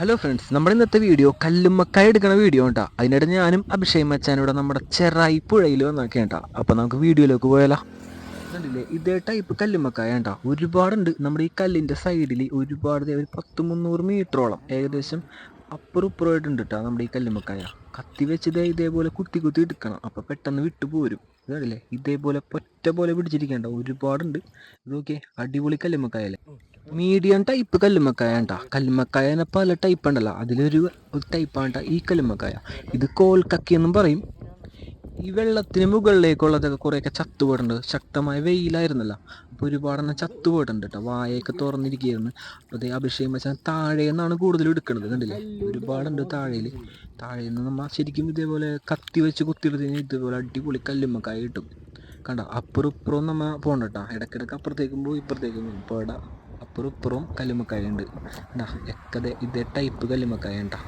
Hello friends, നമ്മുടെ ഇന്നത്തെ video കല്ലുമ്മക്കായ എടുക്കണ വീഡിയോ ഉണ്ടാ. അതിനിടെ ഞാനും അഭിഷേക് മച്ചാനൂടെ നമ്മുടെ ചെറായി പുഴയിൽ വന്നൊക്കെ ഉണ്ടാ. അപ്പം നമുക്ക് വീഡിയോയിലേക്ക് പോയാലോ. കണ്ടില്ലേ, ഇതേ ടൈപ്പ് കല്ലുമ്മക്കായ ഉണ്ടാ ഒരുപാടുണ്ട്. നമ്മുടെ ഈ കല്ലിൻ്റെ സൈഡിൽ ഒരുപാട് ഒരു 100-300 മീറ്ററോളം ഏകദേശം അപ്പുറം ഇപ്പുറമായിട്ടുണ്ട് കേട്ടോ നമ്മുടെ ഈ കല്ലുമ്മക്കായ. കത്തി വെച്ച് ഇതേപോലെ കുത്തി കുത്തി എടുക്കണം, അപ്പം പെട്ടെന്ന് വിട്ടു പോരും. ഇതല്ലേ ഇതേപോലെ പൊറ്റ പോലെ പിടിച്ചിരിക്കേണ്ട ഒരുപാടുണ്ട്. ഇതൊക്കെ അടിപൊളി കല്ലുമ്മക്കായല്ലേ. മീഡിയം ടൈപ്പ് കല്ലുമ്മക്കായ ഉണ്ടാ. കല്ലുമ്മക്കായ തന്നെ പല ടൈപ്പ് ഉണ്ടല്ലോ, അതിലൊരു ടൈപ്പാണ് ഈ കല്ലുമ്മക്കായ. ഇത് കോൽക്കക്കി എന്നും പറയും. ഈ വെള്ളത്തിന് മുകളിലേക്കുള്ളതൊക്കെ കുറേയൊക്കെ ചത്തുപോയിട്ടുണ്ട്. ശക്തമായ വെയിലായിരുന്നല്ലോ, അപ്പോൾ ഒരുപാടെണ്ണം ചത്തുപോയിട്ടുണ്ട് കേട്ടോ. വായൊക്കെ തുറന്നിരിക്കുകയായിരുന്നു. അപ്പോൾ അതേ അഭിഷേക് മച്ചാൻ താഴെ നിന്നാണ് കൂടുതലും എടുക്കുന്നത്. കണ്ടില്ലേ, ഒരുപാടുണ്ട് താഴേൽ. താഴെ നിന്ന് നമ്മൾ ശരിക്കും ഇതേപോലെ കത്തി വെച്ച് കുത്തിയെടുത്ത് കഴിഞ്ഞാൽ ഇതുപോലെ അടിപൊളി കല്ലുമ്മക്കായ കിട്ടും. കണ്ട, അപ്പുറം ഇപ്പുറവും നമ്മൾ പോകണ്ട കേട്ടോ. ഇടയ്ക്കിടയ്ക്ക് അപ്പുറത്തേക്കും പോയി ഇപ്പുറത്തേക്കും പോകും. ഇപ്പോൾ ഇവിടെ അപ്പുറം ഇപ്പുറവും കല്ലുമ്മക്കായ ഉണ്ട്. എക്കതെ ഇതേ ടൈപ്പ് കല്ലുമ്മക്കായ ഉണ്ടാ.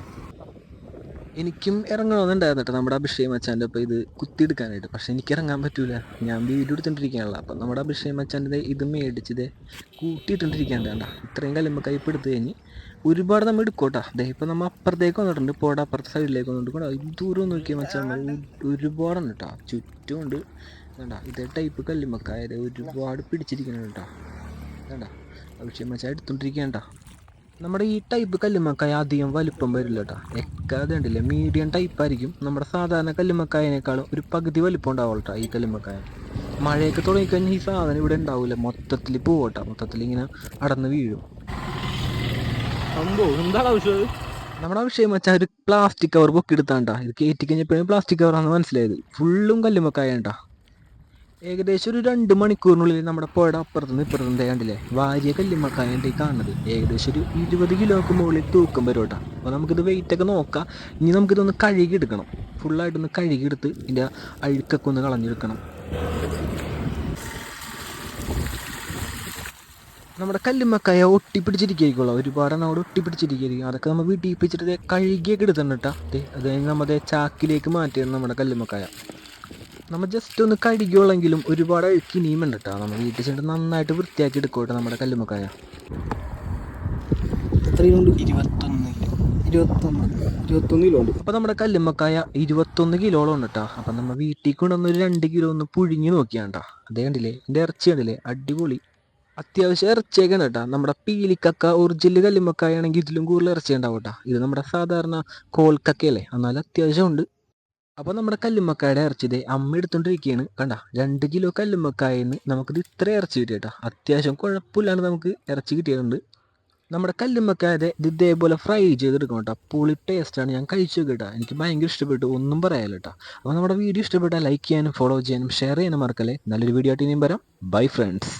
എനിക്കും ഇറങ്ങണമെന്നുണ്ടായിരുന്നു കേട്ടോ നമ്മുടെ അഭിഷേക് മച്ചാൻ്റെ ഒപ്പം ഇത് കുത്തിയെടുക്കാനായിട്ട്. പക്ഷെ എനിക്ക് ഇറങ്ങാൻ പറ്റൂല, ഞാൻ വീഡിയോ എടുത്തോണ്ടിരിക്കുകയാണല്ലോ. അപ്പം നമ്മുടെ അഭിഷേക് മച്ചാൻ്റെ ഇത് മേടിച്ചത് കൂട്ടിയിട്ടോണ്ടിരിക്കാണ്ട് കണ്ട. ഇത്രയും കല്ലുമ്മക്കായ ഇപ്പം എടുത്ത് കഴിഞ്ഞ് ഒരുപാട് നമ്മൾ എടുക്കോട്ടാ. ഇപ്പം നമ്മൾ അപ്പുറത്തേക്ക് വന്നിട്ടുണ്ട്, പോടാ അപ്പുറത്തെ സൈഡിലേക്ക് വന്നിട്ട് കൂടാ. ഈ ദൂരം നോക്കിയാൽ മച്ചാൻ ഒരുപാടുണ്ട് കേട്ടോ, ചുറ്റുമുണ്ട്. വേണ്ട ഇതേ ടൈപ്പ് കല്ലുമ്മക്കായ ഒരുപാട് പിടിച്ചിരിക്കുന്നുണ്ട് കേട്ടോ. വേണ്ട അഭിഷേക് മച്ചാൻ എടുത്തോണ്ടിരിക്കണ്ട. നമ്മുടെ ഈ ടൈപ്പ് കല്ലുമ്മക്കായ അധികം വലുപ്പം വരില്ല കേട്ടോ. അത് കണ്ടില്ലേ, മീഡിയം ടൈപ്പ് ആയിരിക്കും. നമ്മുടെ സാധാരണ കല്ലുമ്മക്കായനേക്കാളും ഒരു പകുതി വലുപ്പം ഉണ്ടാവും കേട്ടോ ഈ കല്ലുമ്മക്കായ. മഴയൊക്കെ തുടങ്ങിക്കഴിഞ്ഞാൽ ഈ സാധനം ഇവിടെ ഉണ്ടാവില്ല, മൊത്തത്തിൽ പോവട്ടെ, മൊത്തത്തിൽ ഇങ്ങനെ അടന്ന് വീഴും. എന്താണ് ആവശ്യം? നമ്മുടെ അഭിഷേക് മച്ചാൻ ഒരു പ്ലാസ്റ്റിക് കവർ പൊക്കി എടുത്താണ്ടാ. ഇത് കയറ്റി കഴിഞ്ഞപ്പോഴും പ്ലാസ്റ്റിക് കവറാണെന്ന് മനസ്സിലായത്. ഫുള്ളും കല്ലുമ്മക്കായ ഉണ്ടാ. ഏകദേശം ഒരു 2 മണിക്കൂറിനുള്ളിൽ നമ്മുടെ പുഴയുടെ അപ്പുറത്തുനിന്ന് ഇപ്പുറത്തുനിന്ന് കണ്ടില്ലേ വാരിയ കല്ലുമ്മക്കായ കാണുന്നത്. ഏകദേശം ഒരു 20 കിലോക്ക് മുകളിൽ തൂക്കം വരും കേട്ടോ. അപ്പോൾ നമുക്കിത് വെയിറ്റൊക്കെ നോക്കാം. ഇനി നമുക്കിതൊന്ന് കഴുകിയെടുക്കണം. ഫുള്ളായിട്ടൊന്ന് കഴുകിയെടുത്ത് ഇതിൻ്റെ അഴുക്കൊക്കെ ഒന്ന് കളഞ്ഞെടുക്കണം. നമ്മുടെ കല്ലുമ്മക്കായ ഒട്ടിപ്പിടിച്ചിരിക്കുള്ളൂ, ഒരുപാടെണ്ണം അവിടെ ഒട്ടിപ്പിടിച്ചിരിക്കും. അതൊക്കെ നമ്മൾ വീട്ടിൽ പിടിച്ചിട്ട് കഴുകിയൊക്കെ എടുത്തിട്ടുണ്ട് കേട്ടോ. അത് കഴിഞ്ഞ് നമ്മുടെ ചാക്കിലേക്ക് മാറ്റിയാണ് നമ്മുടെ കല്ലുമ്മക്കായ. നമ്മൾ ജസ്റ്റ് ഒന്ന് കഴുകിയോളെങ്കിലും ഒരുപാട് അഴുക്ക് ഇനിയും ഉണ്ട് കേട്ടോ. നമ്മൾ വീട്ടിൽ ചെന്നിട്ട് നന്നായിട്ട് വൃത്തിയാക്കി എടുക്കട്ടെ നമ്മുടെ കല്ലുമ്മക്കായ. എത്രയുണ്ട്? 21 കിലോ ഉണ്ട്. അപ്പോൾ നമ്മുടെ കല്ലുമ്മക്കായ 21 കിലോളം ഉണ്ട് കേട്ടോ. അപ്പം നമ്മൾ വീട്ടിൽ കൊണ്ടുവന്ന് ഒരു 2 കിലോ ഒന്ന് പുഴുങ്ങി നോക്കിയാണ്ടാ. അതേ കണ്ടില്ലേ, എൻ്റെ ഇറച്ചി കണ്ടില്ലേ, അടിപൊളി അത്യാവശ്യം ഇറച്ചിയൊക്കെയാണ് കേട്ടോ. നമ്മുടെ പീലിക്കക്ക ഒറിജിനൽ കല്ലുമ്മക്കായ ആണെങ്കിൽ ഇതിലും കൂടുതൽ ഇറച്ചി ഉണ്ടാവും കേട്ടോ. ഇത് നമ്മുടെ സാധാരണ കോൽക്കക്കയല്ലേ, എന്നാലും അത്യാവശ്യം ഉണ്ട്. അപ്പോൾ നമ്മുടെ കല്ലുമ്മക്കായുടെ ഇറച്ചി അമ്മ എടുത്തോണ്ടിരിക്കുകയാണ്. കണ്ട, 2 കിലോ കല്ലുമ്മക്കായെന്ന് നമുക്കിത് ഇത്ര ഇറച്ചി കിട്ടി കേട്ടോ. അത്യാവശ്യം കുഴപ്പമില്ലാണ്ട് നമുക്ക് ഇറച്ചി കിട്ടിയിട്ടുണ്ട്. നമ്മുടെ കല്ലുമ്മക്കായ ഇതേപോലെ ഫ്രൈ ചെയ്തെടുക്കണം കേട്ടോ. പുളി ടേസ്റ്റാണ്, ഞാൻ കഴിച്ചു കേട്ടോ. എനിക്ക് ഭയങ്കര ഇഷ്ടപ്പെട്ടു, ഒന്നും പറയാമല്ലോ കേട്ടോ. അപ്പോൾ നമ്മുടെ വീഡിയോ ഇഷ്ടപ്പെട്ടാൽ ലൈക്ക് ചെയ്യാനും ഫോളോ ചെയ്യാനും ഷെയർ ചെയ്യാനും മറക്കല്ലേ. നല്ലൊരു വീഡിയോ ആയിട്ട് ഇനിയും വരാം. Bye friends.